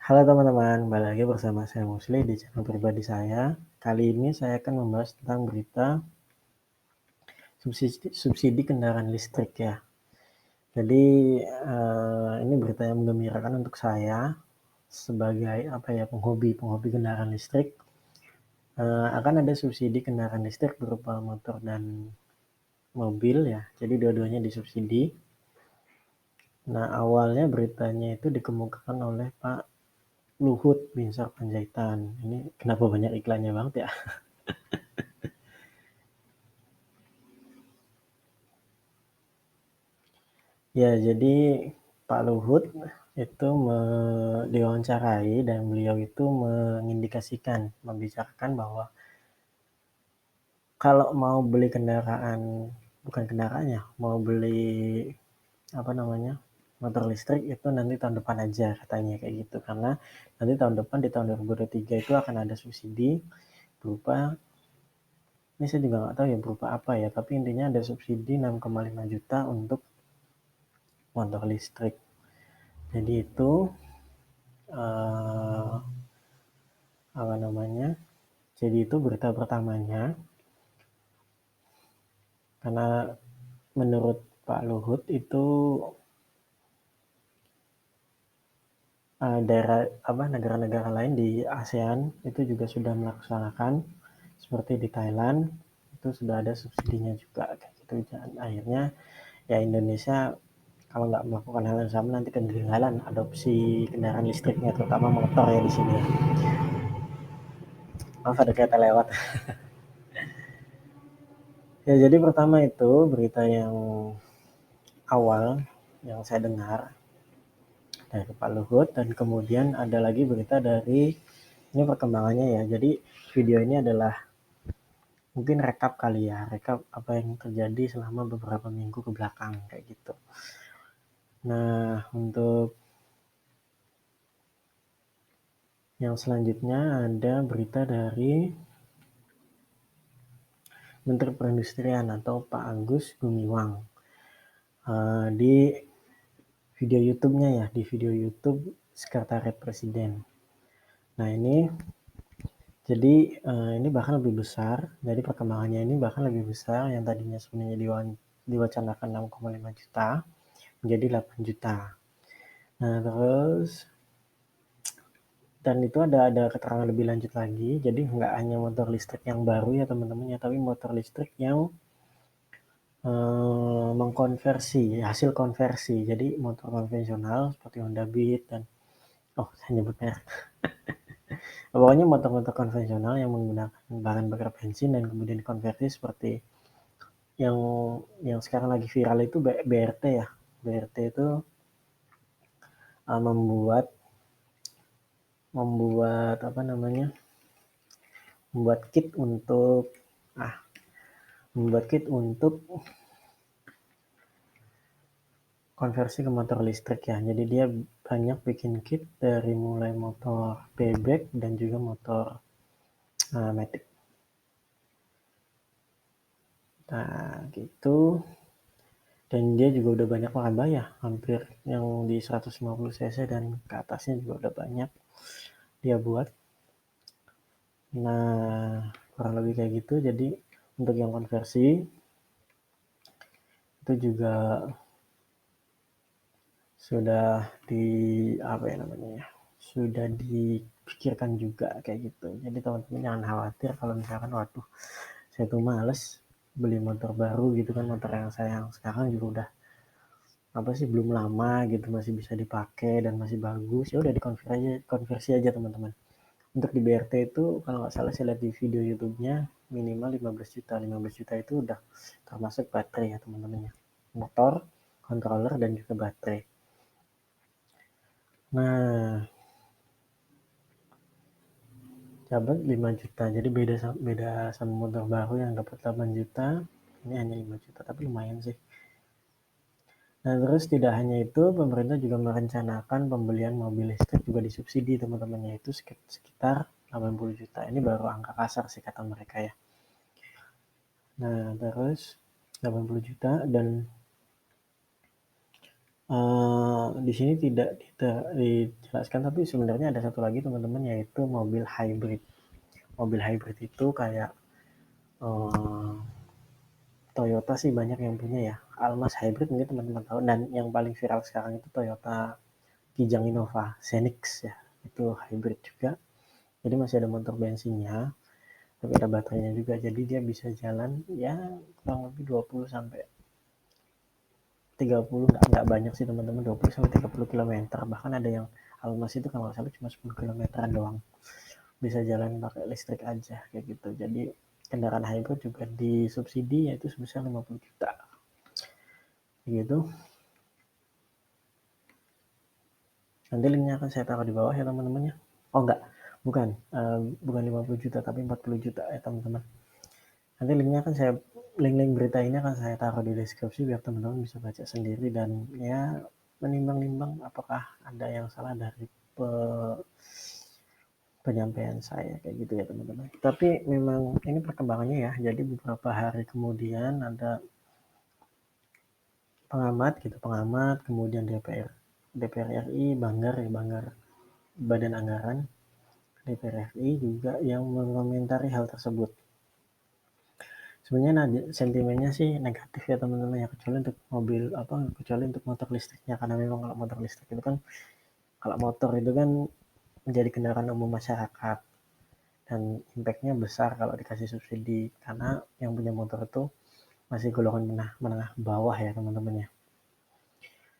Halo teman-teman, kembali lagi bersama saya Musli di channel pribadi saya. Kali ini saya akan membahas tentang berita subsidi kendaraan listrik ya. Jadi ini berita yang menggembirakan untuk saya sebagai penghobi kendaraan listrik. Akan ada subsidi kendaraan listrik berupa motor dan mobil ya. Jadi dua-duanya disubsidi. Nah awalnya beritanya itu dikemukakan oleh Pak Luhut Binsar Panjaitan. Ini kenapa banyak iklannya banget ya? Ya, jadi Pak Luhut itu diwawancarai dan beliau itu mengindikasikan, membicarakan bahwa kalau mau beli kendaraan, bukan kendaraannya, mau beli apa namanya motor listrik itu nanti tahun depan aja katanya kayak gitu, karena nanti tahun depan di tahun 2023 itu akan ada subsidi berupa, ini saya juga nggak tahu ya berupa apa ya, tapi intinya ada subsidi 6,5 juta untuk motor listrik. Jadi itu eh, apa namanya? Jadi itu berita pertamanya, karena menurut Pak Luhut itu daerah negara-negara lain di ASEAN itu juga sudah melaksanakan seperti di Thailand itu sudah ada subsidinya juga kayak gitu. Dan akhirnya ya Indonesia kalau nggak melakukan hal yang sama nanti ketinggalan adopsi kendaraan listriknya terutama motor ya di sini. Maaf ada kereta lewat. Ya jadi pertama itu berita yang awal yang saya dengar dari Pak Luhut, dan kemudian ada lagi berita dari ini perkembangannya ya. Jadi video ini adalah mungkin rekap kali ya, rekap apa yang terjadi selama beberapa minggu ke belakang kayak gitu. Nah, untuk yang selanjutnya ada berita dari Menteri Perindustrian atau Pak Agus Gumiwang di video YouTube-nya ya, di video YouTube Sekretariat Presiden. Nah ini jadi ini bahkan lebih besar, jadi perkembangannya ini bahkan lebih besar yang tadinya sebenarnya diwacanakan 6,5 juta menjadi 8 juta. Nah terus dan itu ada keterangan lebih lanjut lagi, jadi nggak hanya motor listrik yang baru ya teman-teman ya, tapi motor listrik yang mengkonversi, hasil konversi. Jadi motor konvensional seperti Honda Beat dan saya nyebut merek. Pokoknya motor-motor konvensional yang menggunakan bahan bakar bensin dan kemudian dikonversi seperti yang sekarang lagi viral itu BRT ya. BRT itu membuat membuat apa namanya? Membuat kit untuk ah membuat kit untuk konversi ke motor listrik ya. Jadi dia banyak bikin kit dari mulai motor bebek dan juga motor matic. Nah, gitu. Dan dia juga udah banyak makan ya, hampir yang di 150 cc dan ke atasnya juga udah banyak dia buat. Nah, kurang lebih kayak gitu. Jadi untuk yang konversi itu juga sudah di apa ya namanya ya, sudah dipikirkan juga kayak gitu. Jadi teman-teman jangan khawatir kalau misalkan waduh saya tuh males beli motor baru gitu kan, motor yang saya sekarang juga udah apa sih belum lama gitu masih bisa dipakai dan masih bagus, ya udah konversi aja teman-teman. Untuk di BRT itu kalau nggak salah saya lihat di video YouTube-nya minimal 15 juta. 15 juta itu udah termasuk baterai ya teman-teman ya. Motor, controller dan juga baterai. Nah, dapat 5 juta. Jadi beda sama motor baru yang dapat 8 juta. Ini hanya 5 juta, tapi lumayan sih. Nah, terus tidak hanya itu, pemerintah juga merencanakan pembelian mobil listrik juga disubsidi teman-teman, yaitu sekitar 80 juta. Ini baru angka kasar sih kata mereka ya. Nah, terus 80 juta dan Di sini tidak dijelaskan, tapi sebenarnya ada satu lagi teman-teman, yaitu mobil hybrid. Mobil hybrid itu kayak eh, Toyota sih banyak yang punya ya. Almas hybrid mungkin teman-teman tahu. Dan yang paling viral sekarang itu Toyota Kijang Innova Xenix ya. Itu hybrid juga. Jadi masih ada motor bensinnya, tapi ada baterainya juga. Jadi dia bisa jalan ya kurang lebih 20 sampai 30, nggak banyak sih teman-teman, 20 sampai 30 kilometer. Bahkan ada yang Almas itu kalau nggak salah cuma 10 kilometeran doang. Bisa jalan pakai listrik aja kayak gitu. Jadi kendaraan hybrid juga disubsidi yaitu sebesar 50 juta gitu. Nanti linknya akan saya taruh di bawah ya teman-temannya. Oh enggak, bukan, bukan 50 juta tapi 40 juta ya teman-teman. Nanti linknya akan saya, link-link berita ini akan saya taruh di deskripsi biar teman-teman bisa baca sendiri dan ya menimbang-nimbang apakah ada yang salah dari penyampaian saya kayak gitu ya teman-teman. Tapi memang ini perkembangannya ya. Jadi beberapa hari kemudian ada pengamat, kemudian DPR RI, Banggar Badan Anggaran DPR RI juga yang mengomentari hal tersebut. Sebenarnya sentimennya sih negatif ya teman-teman ya, kecuali untuk motor listriknya, karena memang kalau motor listrik itu kan, kalau motor itu kan menjadi kendaraan umum masyarakat dan impactnya besar kalau dikasih subsidi, karena yang punya motor itu masih golongan menengah bawah ya teman-teman ya.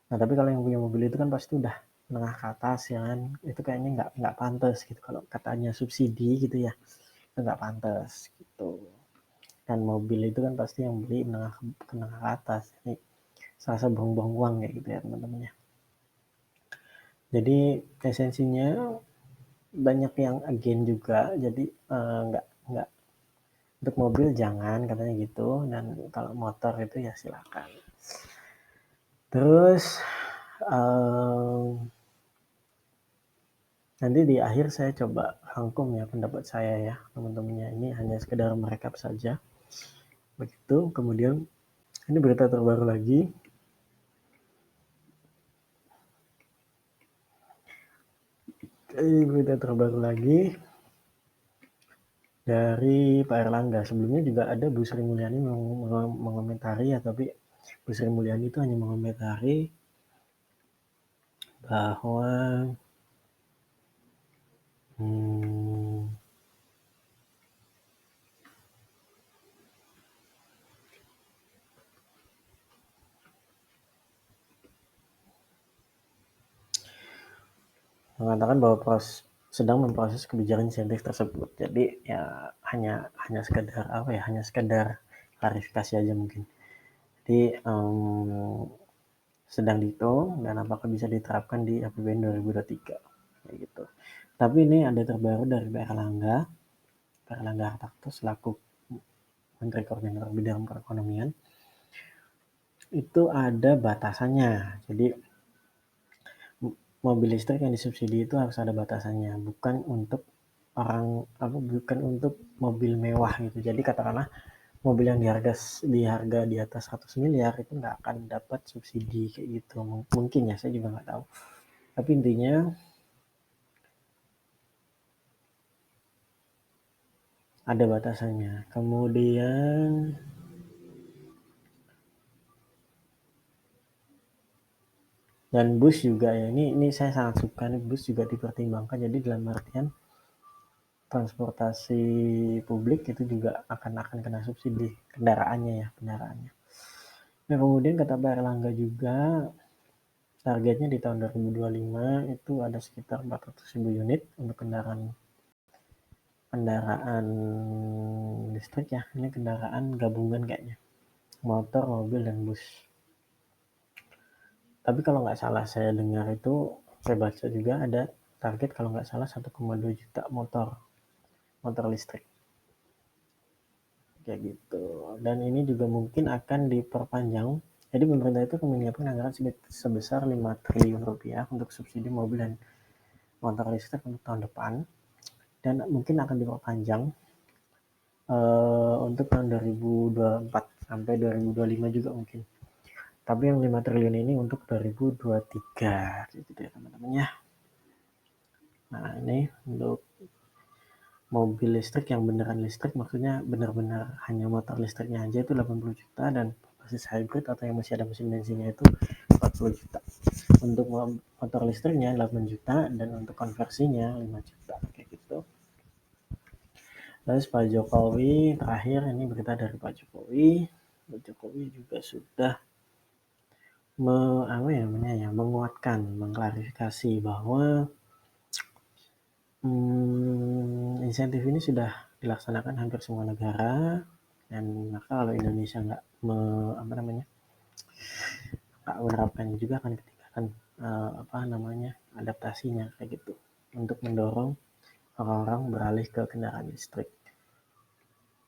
Nah tapi kalau yang punya mobil itu kan pasti udah menengah ke atas ya kan, itu kayaknya nggak pantas gitu kalau katanya subsidi gitu ya, itu nggak pantas gitu. Dan mobil itu kan pasti yang beli menengah ke atas, ini serasa buang-buang uang kayak gitu ya teman-teman ya. Jadi esensinya banyak yang again juga, jadi nggak untuk mobil jangan katanya gitu, dan kalau motor itu ya silakan. Terus nanti di akhir saya coba rangkum ya pendapat saya ya teman-temannya, ini hanya sekedar merekap saja begitu. Kemudian ini berita terbaru lagi, dari Pak Erlangga. Sebelumnya juga ada Bu Sri Mulyani mengomentari ya, tapi Bu Sri Mulyani itu hanya mengomentari bahwa mengatakan bahwa sedang memproses kebijakan insentif tersebut. Jadi ya hanya sekedar apa ya, hanya sekedar klarifikasi aja mungkin. Jadi sedang dihitung dan apakah bisa diterapkan di APBN 2023 kayak gitu. Tapi ini ada terbaru dari Pak Erlangga Hartarto selaku Menteri Koordinator Bidang Perekonomian. Itu ada batasannya. Jadi mobil listrik yang disubsidi itu harus ada batasannya, bukan untuk bukan untuk mobil mewah gitu. Jadi katakanlah mobil yang di harga di atas 100 miliar itu nggak akan dapat subsidi kayak gitu. Mungkin ya, saya juga nggak tahu. Tapi intinya ada batasannya. Kemudian dan bus juga ya. Ini saya sangat suka nih, bus juga dipertimbangkan. Jadi dalam artian transportasi publik itu juga akan kena subsidi kendaraannya. Nah kemudian kata Pak Erlangga juga targetnya di tahun 2025 itu ada sekitar 400.000 unit untuk kendaraan listrik ya. Ini kendaraan gabungan kayaknya, motor, mobil, dan bus. Tapi kalau nggak salah saya dengar itu, saya baca juga ada target kalau nggak salah 1,2 juta motor listrik kayak gitu. Dan ini juga mungkin akan diperpanjang. Jadi pemerintah itu akan menyiapkan anggaran sebesar 5 triliun rupiah untuk subsidi mobil dan motor listrik untuk tahun depan, dan mungkin akan diperpanjang untuk tahun 2024 sampai 2025 juga mungkin. Tapi yang 5 triliun ini untuk 2023 gitu ya teman-teman ya. Nah ini untuk mobil listrik yang beneran listrik, maksudnya benar-benar hanya motor listriknya aja itu 80 juta, dan basis hybrid atau yang masih ada mesin bensinnya itu 40 juta. Untuk motor listriknya 8 juta dan untuk konversinya 5 juta kayak gitu. Terus Pak Jokowi, terakhir ini berita dari Pak Jokowi. Pak Jokowi juga sudah menguatkan, mengklarifikasi bahwa insentif ini sudah dilaksanakan hampir semua negara, dan maka kalau Indonesia nggak menerapkan juga akan ketinggalan adaptasinya kayak gitu untuk mendorong orang-orang beralih ke kendaraan listrik.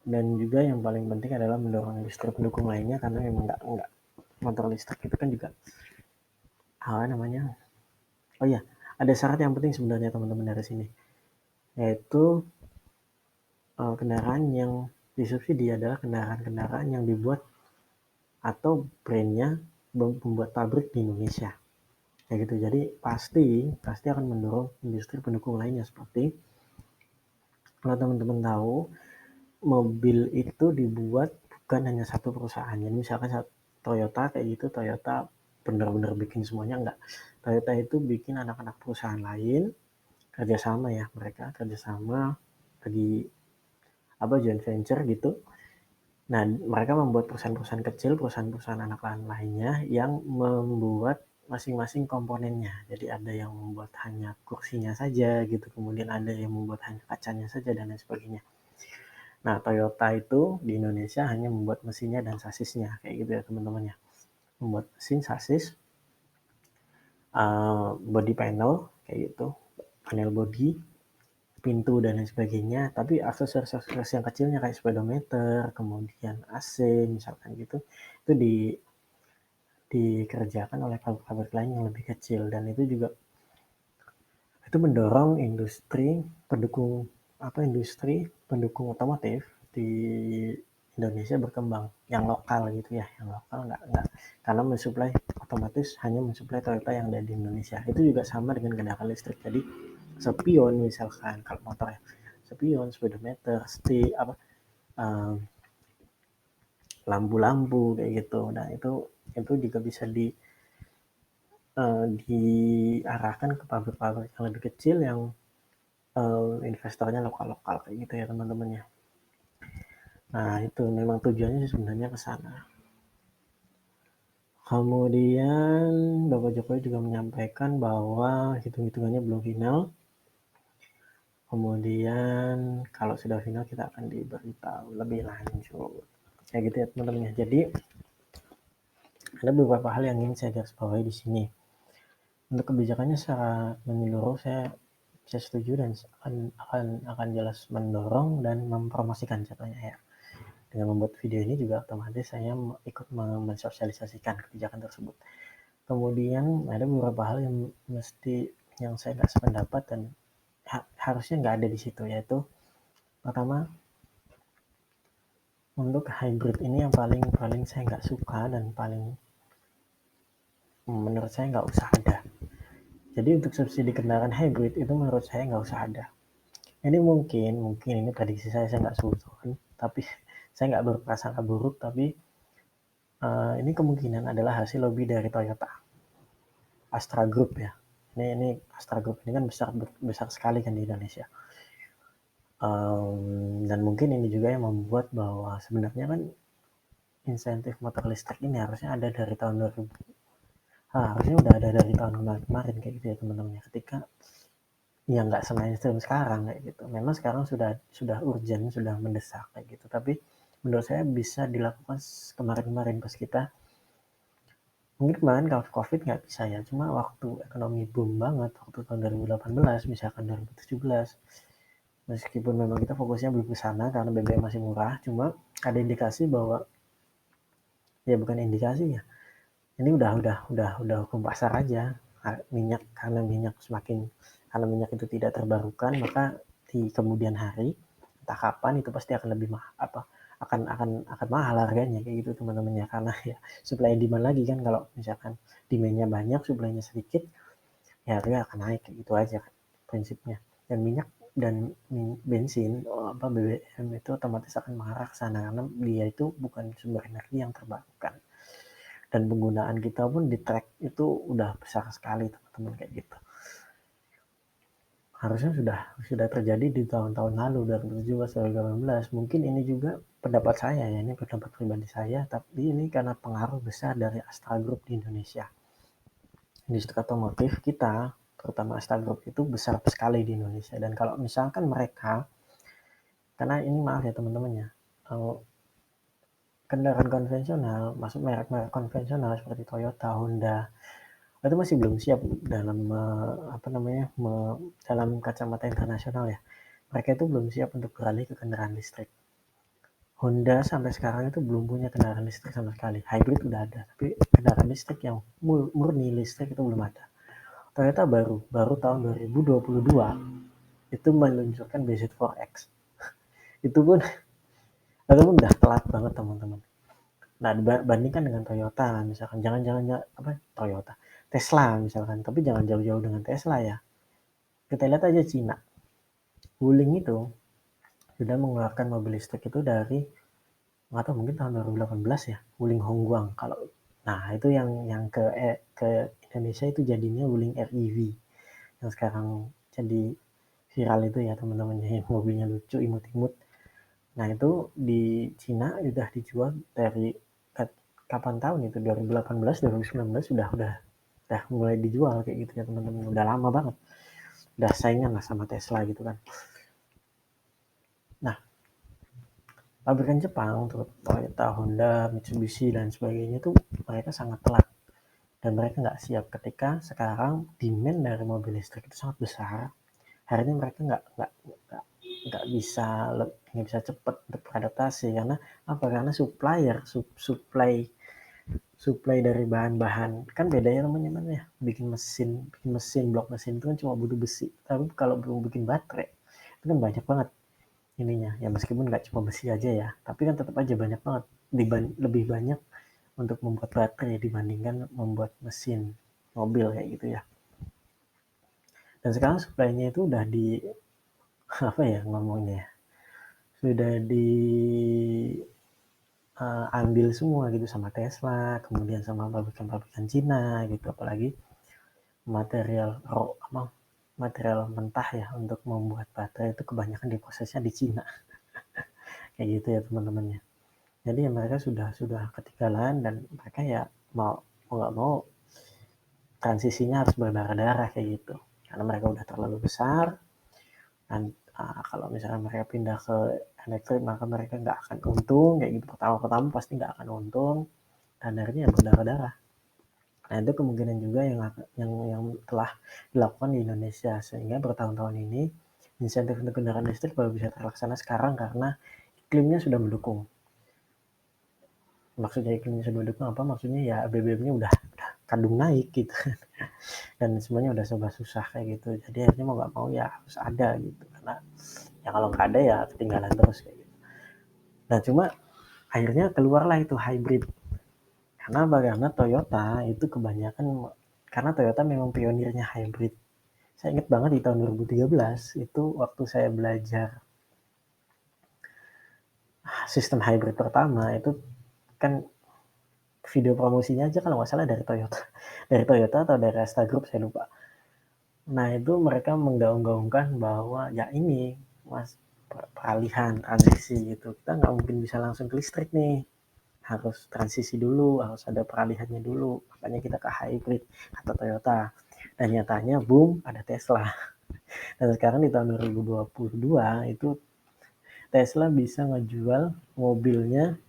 Dan juga yang paling penting adalah mendorong industri pendukung lainnya, karena memang nggak motor listrik itu kan juga ada syarat yang penting sebenarnya teman-teman dari sini, yaitu kendaraan yang disubsidi adalah kendaraan-kendaraan yang dibuat atau brandnya membuat pabrik di Indonesia kayak gitu. Jadi pasti akan mendorong industri pendukung lainnya. Seperti kalau teman-teman tahu, mobil itu dibuat bukan hanya satu perusahaan. Jadi misalkan Toyota kayak gitu, Toyota benar-benar bikin semuanya, enggak. Toyota itu bikin anak-anak perusahaan lain kerjasama ya, mereka kerjasama di joint venture gitu. Nah, mereka membuat perusahaan-perusahaan kecil, perusahaan-perusahaan anak lainnya yang membuat masing-masing komponennya. Jadi ada yang membuat hanya kursinya saja gitu, kemudian ada yang membuat hanya kacanya saja dan lain sebagainya. Nah, Toyota itu di Indonesia hanya membuat mesinnya dan sasisnya kayak gitu ya teman-teman ya. Membuat mesin, sasis, body panel kayak gitu, panel body, pintu dan lain sebagainya. Tapi aksesoris yang kecilnya kayak speedometer, kemudian AC misalkan gitu, itu dikerjakan oleh pabrik-pabrik lain yang lebih kecil, dan itu juga itu mendorong industri pendukung otomotif di Indonesia berkembang, yang lokal gitu ya, yang lokal nggak karena mensuplai otomatis hanya mensuplai Toyota yang ada di Indonesia. Itu juga sama dengan kendaraan listrik. Jadi spion misalkan kalau motor ya, spion, speedometer, lampu-lampu kayak gitu. Nah itu juga bisa diarahkan ke pabrik-pabrik yang lebih kecil yang investornya lokal-lokal kayak gitu ya teman-teman ya. Nah itu memang tujuannya sebenarnya ke sana. Kemudian Bapak Jokowi juga menyampaikan bahwa hitung-hitungannya belum final. Kemudian kalau sudah final kita akan diberitahu lebih lanjut. Kayak gitu ya teman-teman ya. Jadi ada beberapa hal yang ingin saya garis bawahi di sini. Untuk kebijakannya secara menyeluruh saya setuju dan akan jelas mendorong dan mempromosikan contohnya ya. Dengan membuat video ini juga otomatis saya ikut mensosialisasikan kebijakan tersebut. Kemudian ada beberapa hal yang saya nggak sependapat dan harusnya nggak ada di situ, yaitu pertama, untuk hybrid ini yang paling saya nggak suka dan paling menurut saya nggak usah ada. Jadi untuk subsidi kendaraan hybrid itu menurut saya nggak usah ada. Ini mungkin ini prediksi saya nggak suzon, tapi saya nggak berprasangka buruk, tapi ini kemungkinan adalah hasil lobby dari Toyota, Astra Group ya. Ini Astra Group ini kan besar sekali kan di Indonesia. Dan mungkin ini juga yang membuat bahwa sebenarnya kan insentif motor listrik ini harusnya ada dari tahun 2000. Harusnya udah ada dari tahun kemarin kayak gitu ya teman-teman. Ketika ya nggak se-mainstream sekarang kayak gitu. Memang sekarang sudah urgent, sudah mendesak kayak gitu. Tapi menurut saya bisa dilakukan kemarin-kemarin pas kita mungkin kemarin kalau COVID nggak bisa ya, cuma waktu ekonomi boom banget, waktu tahun 2018, misalkan 2017, meskipun memang kita fokusnya belum ke sana karena BBM masih murah, cuma ada indikasi bahwa, ya bukan indikasi ya, ini udah hukum pasar aja, karena minyak itu tidak terbarukan, maka di kemudian hari, entah kapan itu pasti akan akan mahal harganya kayak gitu teman-teman ya, karena ya supply demand lagi kan, kalau misalkan demandnya banyak supply-nya sedikit ya harga akan naik kayak gitu aja kan prinsipnya. Dan minyak dan bensin apa BBM itu otomatis akan mengarah ke sana karena dia itu bukan sumber energi yang terbarukan, dan penggunaan kita pun di track itu udah besar sekali teman-teman kayak gitu. Harusnya sudah terjadi di tahun-tahun lalu 2017 2018. Mungkin ini juga pendapat saya ya, ini pendapat pribadi saya, tapi ini karena pengaruh besar dari Astra Group di Indonesia. Industri otomotif kita, terutama Astra Group itu besar sekali di Indonesia. Dan kalau misalkan mereka, karena ini maaf ya teman-teman ya, kendaraan konvensional, masuk merek-merek konvensional seperti Toyota, Honda, itu masih belum siap dalam dalam kacamata internasional ya. Mereka itu belum siap untuk beralih ke kendaraan listrik. Honda sampai sekarang itu belum punya kendaraan listrik sama sekali. Hybrid udah ada, tapi kendaraan listrik yang murni listrik itu belum ada. Toyota baru tahun 2022 itu meluncurkan BZ4X. Itu pun udah telat banget teman-teman. Nah, dibandingkan dengan Toyota misalkan, jangan Toyota, Tesla misalkan, tapi jangan jauh-jauh dengan Tesla ya. Kita lihat aja Cina. Wuling itu sudah mengeluarkan mobil listrik itu dari nggak tahu mungkin tahun 2018 ya, Wuling Hongguang. Nah itu yang ke Indonesia itu jadinya Wuling REV yang sekarang jadi viral itu ya teman-teman, yang mobilnya lucu imut-imut. Nah itu di Cina udah dijual dari kapan tahun itu 2018 2019 udah mulai dijual kayak gitu ya teman-teman, udah lama banget, udah saingan lah sama Tesla gitu kan. Nah, pabrikan Jepang untuk Toyota, Honda, Mitsubishi dan sebagainya itu mereka sangat telat dan mereka nggak siap ketika sekarang demand dari mobil listrik itu sangat besar. Akhirnya mereka nggak bisa cepat untuk beradaptasi karena apa? Karena supply dari bahan-bahan kan beda ya teman-teman ya. Bikin mesin blok mesin itu kan cuma butuh besi, tapi kalau belum bikin baterai itu kan banyak banget ininya ya, meskipun nggak cuma besi aja ya, tapi kan tetap aja banyak banget, lebih banyak untuk membuat baterai dibandingkan membuat mesin mobil kayak gitu ya. Dan sekarang supply-nya itu udah di apa ya ngomongnya ya, sudah diambil semua gitu sama Tesla, kemudian sama pabrikan-pabrikan Cina gitu, apalagi material material mentah ya untuk membuat baterai itu kebanyakan diprosesnya di Cina kayak gitu ya teman-temannya. Jadi ya mereka sudah ketinggalan dan mereka ya mau nggak mau transisinya harus berdarah-darah kayak gitu karena mereka udah terlalu besar. Dan kalau misalnya mereka pindah ke elektrik maka mereka nggak akan untung kayak gitu, pertama-tama pasti nggak akan untung dan akhirnya ya berdarah-darah. Nah itu kemungkinan juga yang telah dilakukan di Indonesia sehingga bertahun-tahun ini insentif untuk kendaraan listrik baru bisa terlaksana sekarang karena iklimnya sudah mendukung. Maksudnya iklimnya sudah mendukung apa? Maksudnya ya BBM-nya udah kadung naik gitu dan semuanya udah serba susah kayak gitu. Jadi akhirnya mau nggak mau ya harus ada gitu karena ya kalau nggak ada ya ketinggalan terus kayak gitu. Nah cuma akhirnya keluarlah itu hybrid. Karena apa? Karena Toyota itu kebanyakan, karena Toyota memang pionirnya hybrid. Saya ingat banget di tahun 2013 itu waktu saya belajar sistem hybrid pertama itu kan video promosinya aja kalau nggak salah dari Toyota. Dari Toyota atau dari Astra Group saya lupa. Nah itu mereka menggaung-gaungkan bahwa ya ini mas peralihan transisi gitu. Kita nggak mungkin bisa langsung ke listrik nih. Harus transisi dulu, harus ada peralihannya dulu. Makanya kita ke hybrid kata Toyota. Dan nyatanya boom ada Tesla. Dan sekarang di tahun 2022 itu Tesla bisa ngejual mobilnya,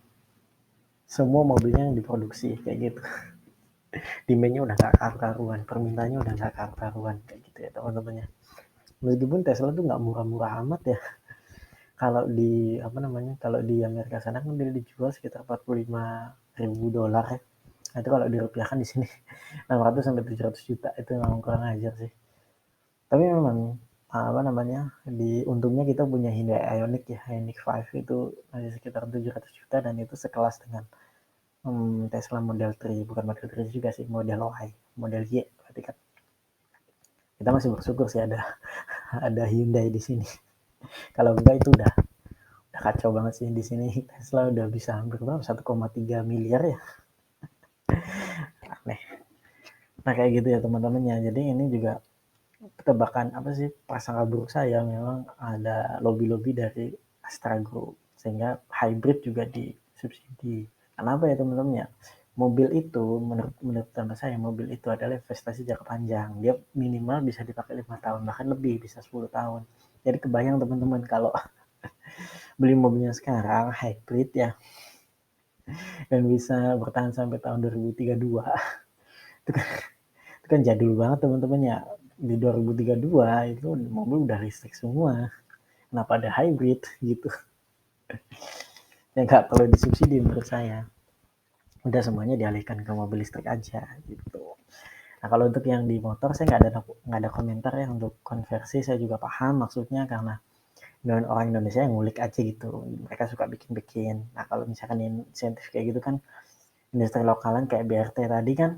semua mobilnya yang diproduksi kayak gitu. Demandnya udah gak karuan, permintaannya udah gak karuan kayak gitu ya teman-temannya. Meskipun Tesla tuh nggak murah-murah amat ya. Kalau di Amerika sana kan dia dijual sekitar $45.000 ya. Nah, itu kalau dirupiahkan di sini 600 sampai 700 juta itu memang kurang ajar sih. Tapi memang apa namanya, untungnya kita punya Hyundai Ioniq ya, Ioniq 5 itu masih sekitar 700 juta dan itu sekelas dengan Tesla Model 3, bukan Model 3 juga sih, Model Y, Model Y berarti kan. Kita masih bersyukur sih ada Hyundai di sini. Kalau enggak itu udah kacau banget sih di sini. Tesla udah bisa hampir berapa? 1,3 miliar ya. Aneh. Nah kayak gitu ya teman-temannya. Jadi ini juga tebakan apa sih, prasangka buruk saya memang ada lobby-lobby dari Astra Group sehingga hybrid juga disubsidi. Kenapa ya teman-teman ya? Mobil itu menurut tanda saya, mobil itu adalah investasi jangka panjang. Dia minimal bisa dipakai 5 tahun, bahkan lebih bisa 10 tahun. Jadi kebayang teman-teman kalau beli mobilnya sekarang hybrid ya dan bisa bertahan sampai tahun 2032. Itu kan, itu kan jadul banget teman-teman ya. Di 2032 itu mobil udah listrik semua. Kenapa ada hybrid gitu? Ya nggak perlu disubsidi menurut saya. Udah semuanya dialihkan ke mobil listrik aja gitu. Nah kalau untuk yang di motor saya nggak ada komentar ya. Untuk konversi saya juga paham maksudnya, karena orang Indonesia yang ngulik aja gitu. Mereka suka bikin-bikin. Nah kalau misalkan insentif kayak gitu kan, industri lokalan kayak BRT tadi kan,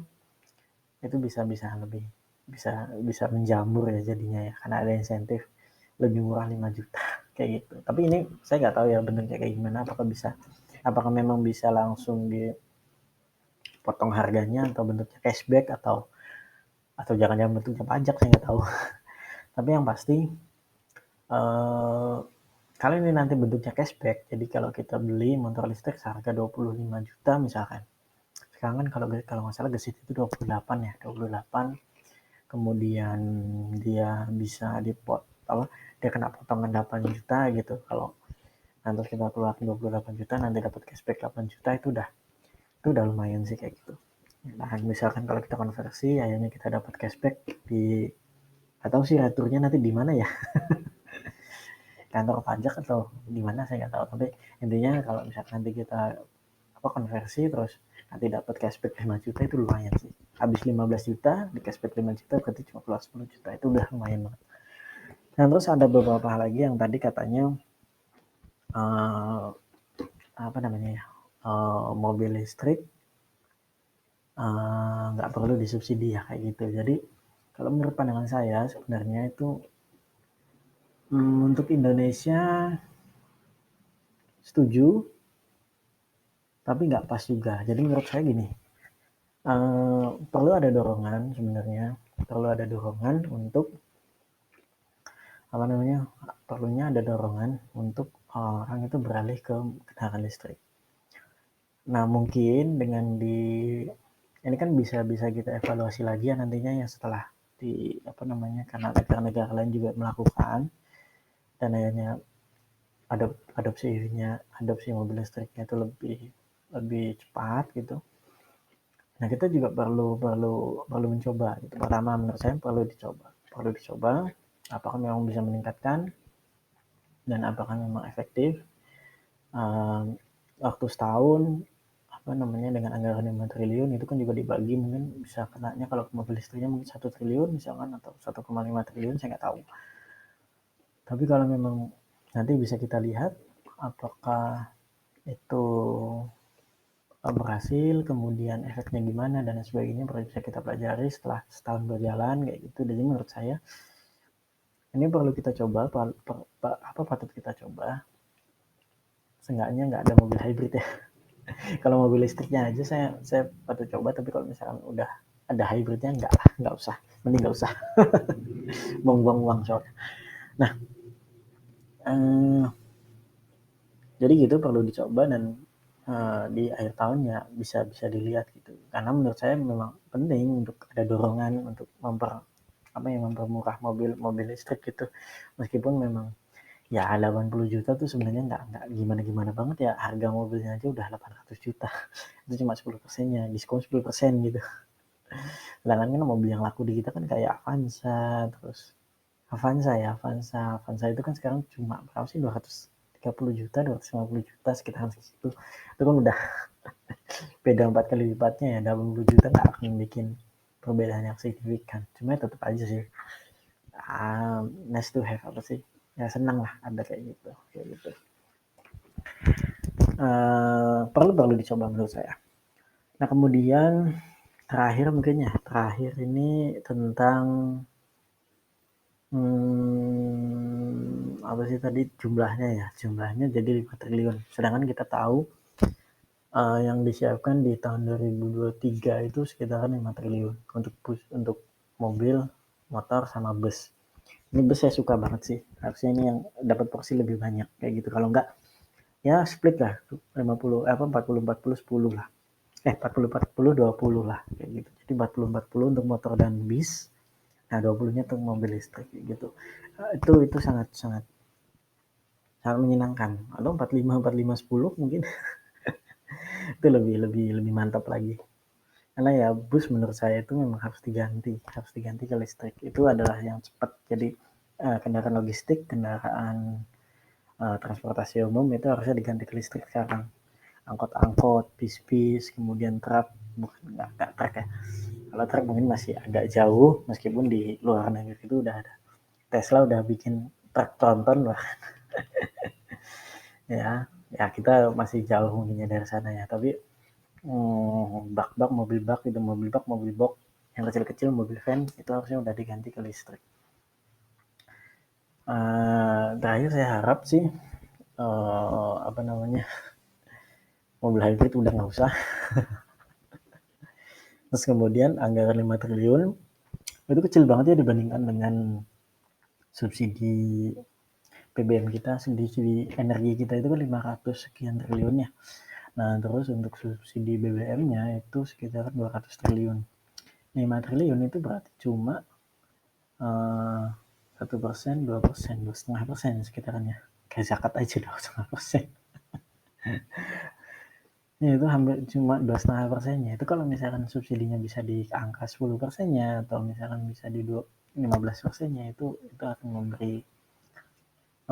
itu bisa lebih bisa menjamur ya jadinya ya, karena ada insentif lebih murah 5 juta kayak gitu. Tapi ini saya nggak tahu ya bentuknya kayak gimana, apakah memang bisa langsung dipotong harganya atau bentuknya cashback atau jangan-jangan bentuknya pajak, saya nggak tahu. Tapi yang pasti kalau ini nanti bentuknya cashback, jadi kalau kita beli motor listrik seharga 25 juta misalkan, sekarang kan kalau nggak salah gesit itu 28 ya, 28, kemudian dia bisa apa, dia kena potongan 8 juta gitu. Kalau nanti kita keluarin 28 juta, nanti dapat cashback 8 juta, itu udah lumayan sih kayak gitu. Nah misalkan kalau kita konversi akhirnya kita dapat cashback di, atau sih returnya nanti di mana ya, kantor pajak atau di mana saya nggak tahu. Tapi intinya kalau misalkan nanti kita konversi terus nanti dapat cashback 5 juta, itu lumayan sih. Habis 15 juta di cashback 5 juta berarti cuma keluar 10 juta, itu udah lumayan banget. Dan terus ada beberapa hal lagi yang tadi katanya uh, apa namanya ya, mobil listrik nggak perlu disubsidi ya kayak gitu. Jadi kalau menurut pandangan saya sebenarnya itu untuk Indonesia setuju, tapi nggak pas juga. Jadi menurut saya gini, perlu ada dorongan sebenarnya, perlu ada dorongan untuk apa namanya, perlunya ada dorongan untuk orang itu beralih ke kendaraan listrik. Nah mungkin dengan ini kan bisa kita evaluasi lagi ya nantinya ya, setelah apa namanya, karena negara-negara lain juga melakukan dan akhirnya adopsi mobil listriknya itu lebih lebih cepat gitu. Nah kita juga perlu mencoba gitu. Pertama menurut saya perlu dicoba apakah memang bisa meningkatkan dan apakah memang efektif. Waktu setahun apa namanya, dengan anggaran 5 triliun itu kan juga dibagi, mungkin bisa kenanya kalau mobil listriknya mungkin 1 triliun misalkan atau 1,5 triliun, saya nggak tahu. Tapi kalau memang nanti bisa kita lihat apakah itu berhasil, kemudian efeknya gimana dan sebagainya, baru bisa kita pelajari setelah setahun berjalan kayak gitu. Jadi menurut saya ini perlu kita coba, patut kita coba. Seenggaknya nggak ada mobil hybrid ya. Kalau mobil listriknya aja saya patut coba, tapi kalau misalkan udah ada hybridnya nggak usah, mending nggak usah. Buang-buang uang soalnya. Nah jadi gitu perlu dicoba, dan di akhir tahun ya bisa dilihat gitu, karena menurut saya memang penting untuk ada dorongan untuk mempermurah mobil listrik gitu. Meskipun memang ya 80 juta tuh sebenarnya nggak gimana-gimana banget ya, harga mobilnya aja udah 800 juta. Itu cuma 10%-nya, diskon 10% gitu. Sedangkan kan mobil yang laku di kita kan kayak Avanza itu kan sekarang cuma berapa sih, 230 juta, 250 juta, sekitar segitu. Itu kan udah beda 4 kali lipatnya ya, 80 juta nggak akan bikin perbedaan yang signifikan. Cuma tetap aja sih nice to have apa sih, ya senang lah ada kayak gitu. Perlu dicoba menurut saya. Nah kemudian terakhir ini tentang apa sih tadi jumlahnya jadi 5 triliun, sedangkan kita tahu yang disiapkan di tahun 2023 itu sekitaran 5 triliun untuk mobil, motor, sama bus. Ini bus saya suka banget sih, harusnya ini yang dapat porsi lebih banyak kayak gitu, kalau enggak ya split lah 40 10 lah, 40 20 lah kayak gitu, jadi 40 untuk motor dan bis, nah 20-nya untuk mobil listrik kayak gitu. Itu sangat sangat sangat menyenangkan. Atau 45 10 mungkin itu lebih mantap lagi, karena ya bus menurut saya itu memang harus diganti ke listrik, itu adalah yang cepat. Jadi kendaraan logistik, kendaraan transportasi umum itu harusnya diganti ke listrik sekarang. Angkot-angkot, bis-bis, kemudian truk, bukan nggak truk ya, kalau truk mungkin masih agak jauh, meskipun di luar negeri itu udah ada, Tesla udah bikin truk tronton lah. Ya kita masih jauh mungkinnya dari sana ya, tapi bak-bak, mobil bak, mobil box yang kecil-kecil, mobil van itu harusnya udah diganti ke listrik. Terakhir saya harap sih mobil hybrid udah nggak usah. Terus kemudian anggaran 5 triliun itu kecil banget ya dibandingkan dengan subsidi PBM kita, subsidi energi kita itu kan 500 sekian triliun ya. Nah terus untuk subsidi BBM-nya itu sekitar 200 triliun. 5 triliun itu berarti cuma 1%, 2%, 2,5% sekitarannya. Kayak zakat aja 2,5%. Ya, itu hampir cuma 2,5%-nya. Itu kalau misalkan subsidinya bisa di angka 10%-nya atau misalkan bisa di 15%-nya, itu akan memberi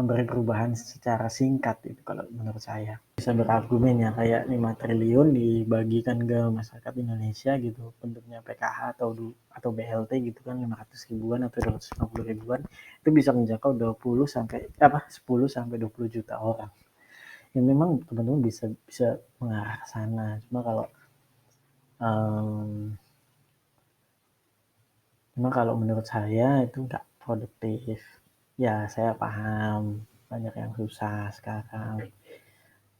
perubahan secara singkat itu kalau menurut saya. Bisa berargumen ya kayak 5 triliun dibagikan ke masyarakat Indonesia gitu, bentuknya PKH atau BLT gitu kan, 500 ribuan atau 250 ribuan, itu bisa menjangkau 10 sampai 20 juta orang. Ya memang teman-teman bisa mengarah ke sana. Cuma um, kalau menurut saya itu nggak produktif. Ya saya paham banyak yang susah sekarang.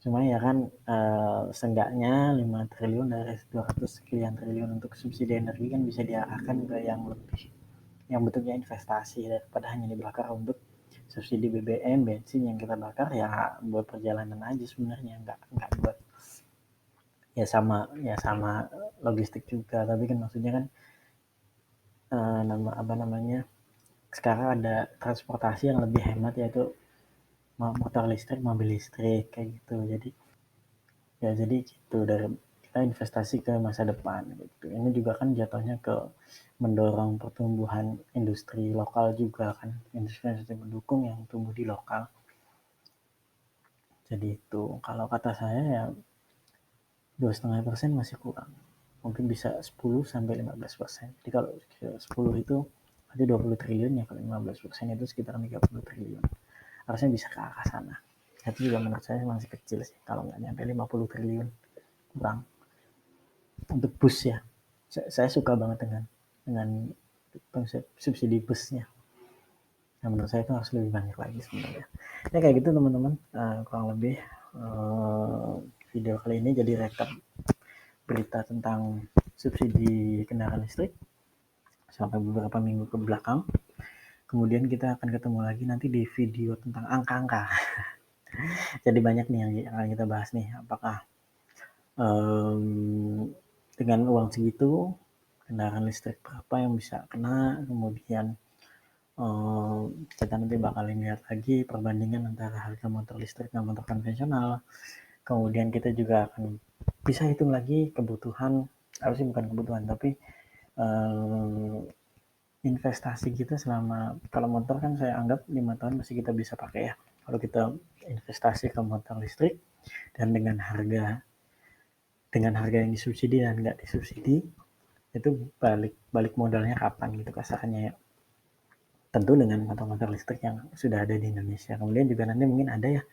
Cuma ya kan seenggaknya 5 triliun dari 200 sekian triliun untuk subsidi energi kan bisa diarahkan ke yang lebih, yang bentuknya investasi, daripada hanya dibakar untuk subsidi BBM, bensin yang kita bakar ya buat perjalanan aja sebenarnya, nggak buat ya sama logistik juga. Tapi kan maksudnya kan sekarang ada transportasi yang lebih hemat, yaitu motor listrik, mobil listrik kayak gitu. Jadi gitu, dari kita investasi ke masa depan gitu. Ini juga kan jatuhnya ke mendorong pertumbuhan industri lokal juga kan, industri mendukung yang tumbuh di lokal. Jadi itu kalau kata saya ya 2,5% masih kurang, mungkin bisa 10 sampai 15%. Jadi kalau 10 itu berarti 20 triliun ya, kalau 15% itu sekitar 30 triliun, harusnya bisa ke arah sana. Itu juga menurut saya masih kecil sih kalau nggak nyampe 50 triliun, kurang. Untuk bus ya, saya suka banget dengan konsep subsidi busnya. Nah, menurut saya itu harus lebih banyak lagi sebenarnya. Ya kayak gitu teman-teman, kurang lebih video kali ini jadi rekap berita tentang subsidi kendaraan listrik sampai beberapa minggu ke belakang. Kemudian kita akan ketemu lagi nanti di video tentang angka-angka. Jadi banyak nih yang akan kita bahas nih, apakah dengan uang segitu kendaraan listrik berapa yang bisa kena, kemudian kita nanti bakal lihat lagi perbandingan antara harga motor listrik dan motor konvensional. Kemudian kita juga akan bisa hitung lagi kebutuhan, harusnya bukan kebutuhan tapi investasi kita selama, kalau motor kan saya anggap 5 tahun masih kita bisa pakai ya. Kalau kita investasi ke motor listrik dan dengan harga yang disubsidi dan nggak disubsidi, itu balik modalnya kapan gitu kasarannya ya. tentu dengan motor-motor listrik yang sudah ada di Indonesia. Kemudian juga nanti mungkin ada ya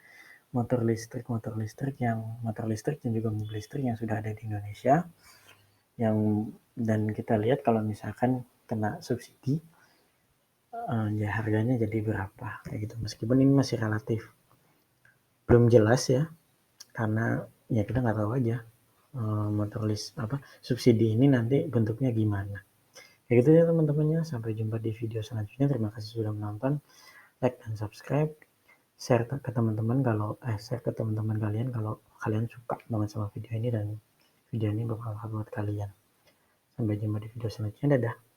motor listrik dan juga mobil listrik yang sudah ada di Indonesia, yang dan kita lihat kalau misalkan kena subsidi ya harganya jadi berapa kayak gitu. Meskipun ini masih relatif belum jelas ya, karena ya kita nggak tahu aja motor subsidi ini nanti bentuknya gimana. Kayak gitu ya teman-temannya. Sampai jumpa di video selanjutnya. Terima kasih sudah menonton. Like dan subscribe. Share ke teman-teman kalian kalau kalian suka banget sama video ini dan video ini bermanfaat buat kalian. Sampai jumpa di video selanjutnya. Dadah.